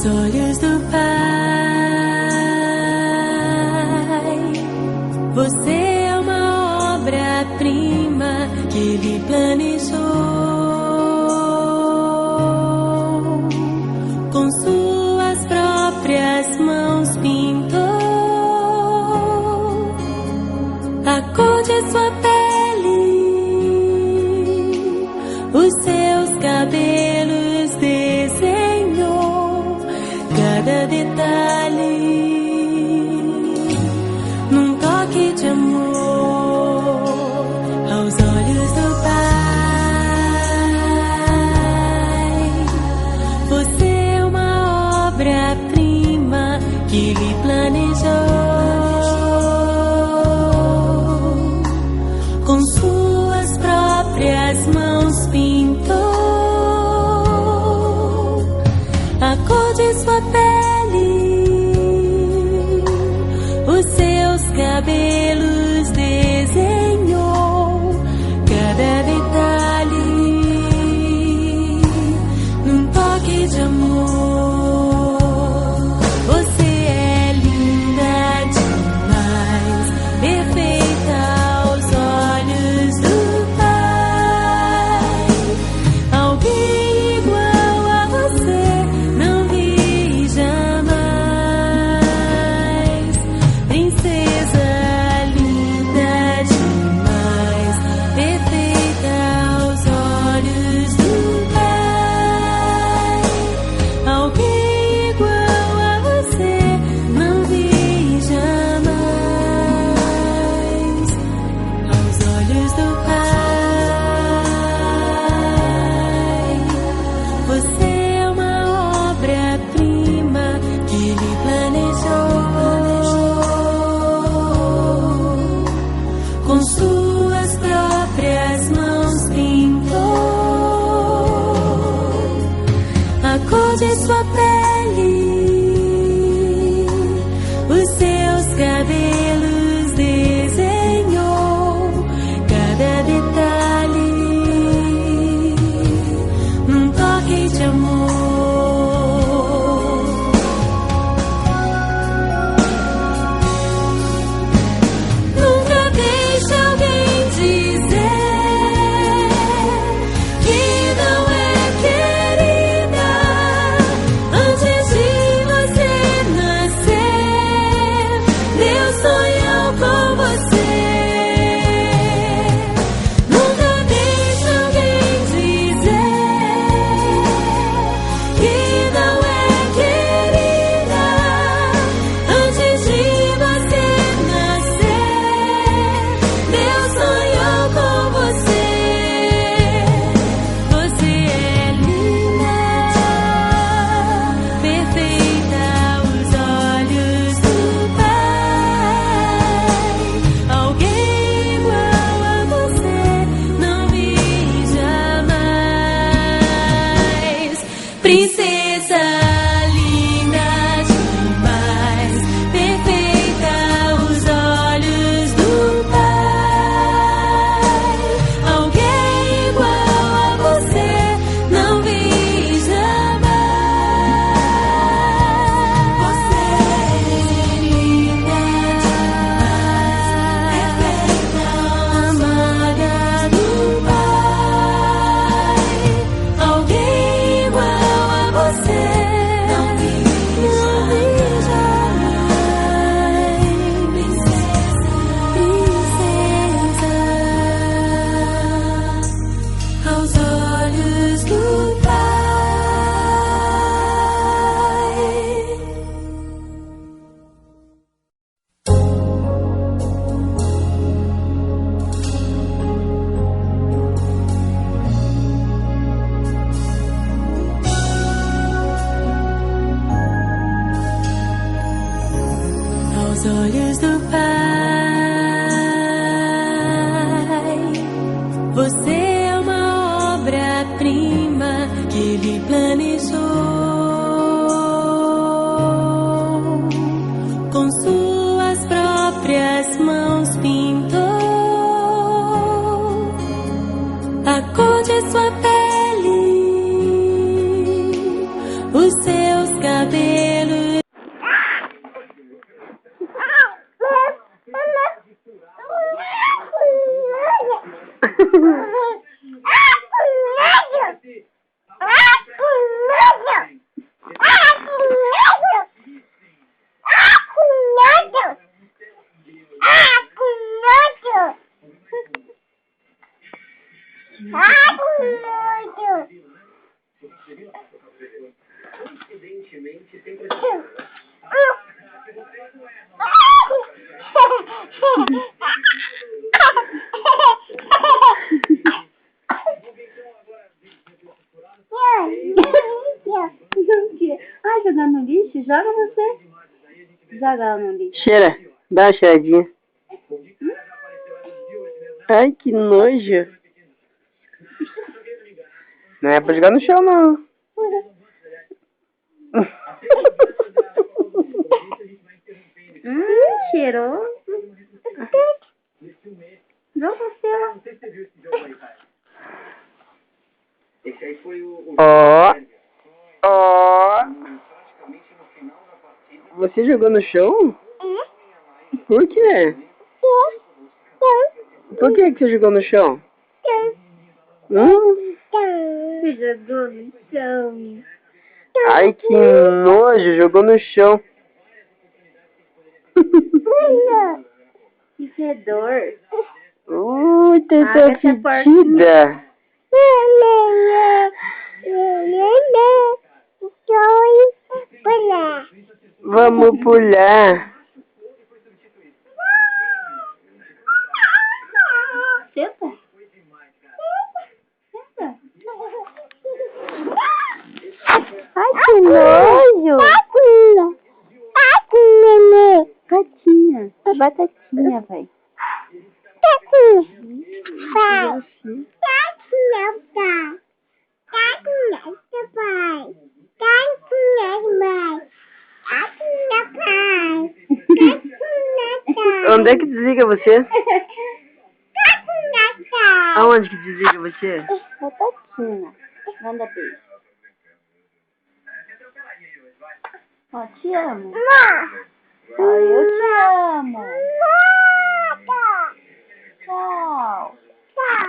aos olhos do Pai. Você é uma obra-prima que Ele planejou. Com suas próprias mãos pintou a cor de sua pele, os seus cabelos desenhou, cada detalhe num toque de amor aos olhos do Pai. Você é uma obra-prima que Ele planejou. Com suas próprias mãos pintou a cor de sua pele, os seus cabelos desenhou, cada detalhe num toque de amor. Você é linda demais, perfeita aos olhos do Pai. Alguém igual a você não vi jamais. Princesa linda demais, perfeita aos olhos do Pai. Alguém igual a você não vi jamais. Aos olhos do Pai, você é uma obra-prima que Ele planejou. Com suas próprias mãos pintou a cor de sua pele, os seus cabelos desenhou, cada detalhe num toque de amor. Nunca deixe alguém dizer que não é querida antes de você nascer. Deus sonha cabelo. Ai, jogando no lixo? Joga você. Joga ela no lixo. Cheira, dá uma cheiradinha. Ai, que nojo. Não é pra jogar no chão, não. Cheirou. Joga você lá. Ó. Ó. Você jogou no chão? Por quê? Por que você jogou no chão? Você jogou no chão. Ai, que nojo, jogou no chão. Que fedor. Tem Ah, sua essa fedida. Vamos pular. Senta. Senta. Ai, que nojo. Gatinha. Batatinha, vai. Onde é que desliga você? Aonde que desliga você? Batatinha. Manda beijo. Ó, te amo. Ó, eu te amo. Tchau. Tchau.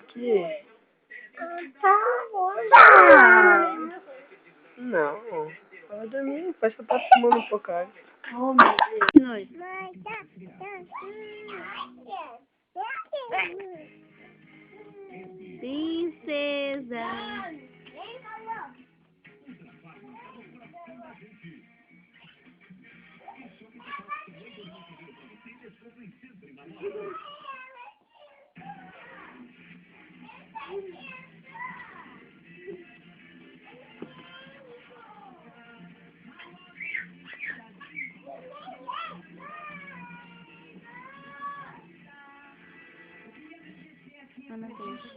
Que? Não. Vai dormir, parece que tá fumando um pouco. Oh, meu Deus. Que noite. Princesa. Manda beijo.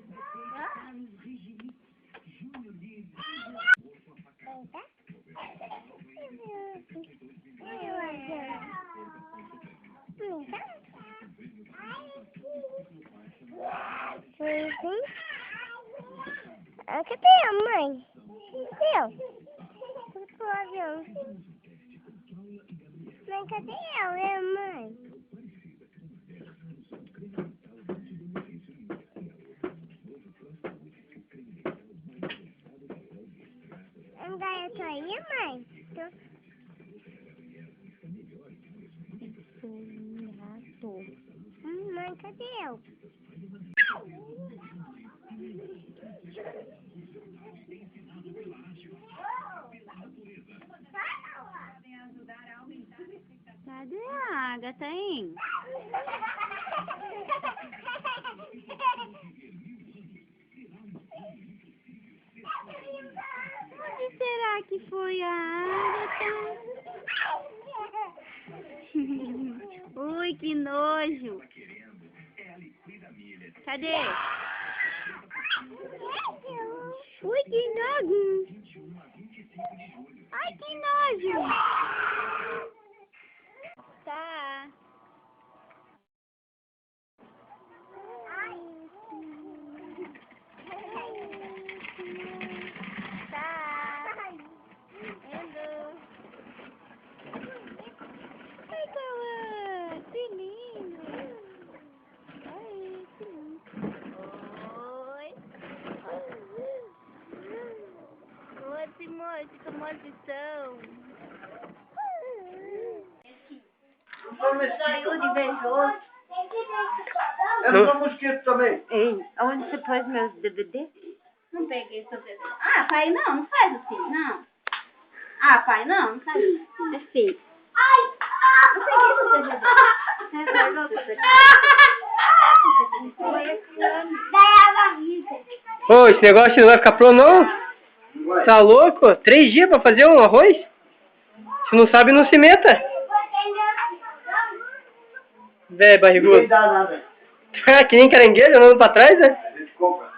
Cadê a mãe? Cadê o avião? Mãe, cadê ela? É a mãe? Um gato aí, mãe? Mãe, cadê eu? Cadê a Agatha, hein? Onde será que foi a Agatha? Ui, que nojo. Cadê? Ui, que nojo. Ai, que nojo. Tá. Ai. noite com uma lição. Saiu de beijoso. Eu não sou mosquito também. Ei, onde você pôs meus DVD? Não peguei seu DVD. Ah, pai, não faz assim, não. Ah, pai, não faz assim. É feio. Não peguei seu DVD. Você guardou seu DVD? Ô, esse negócio não vai ficar pronto, não? Tá louco? 3 dias pra fazer um arroz? Se não sabe, não se meta. Véi, barrigudo. Não dá nada. Que nem caranguejo andando pra trás, né? A gente compra.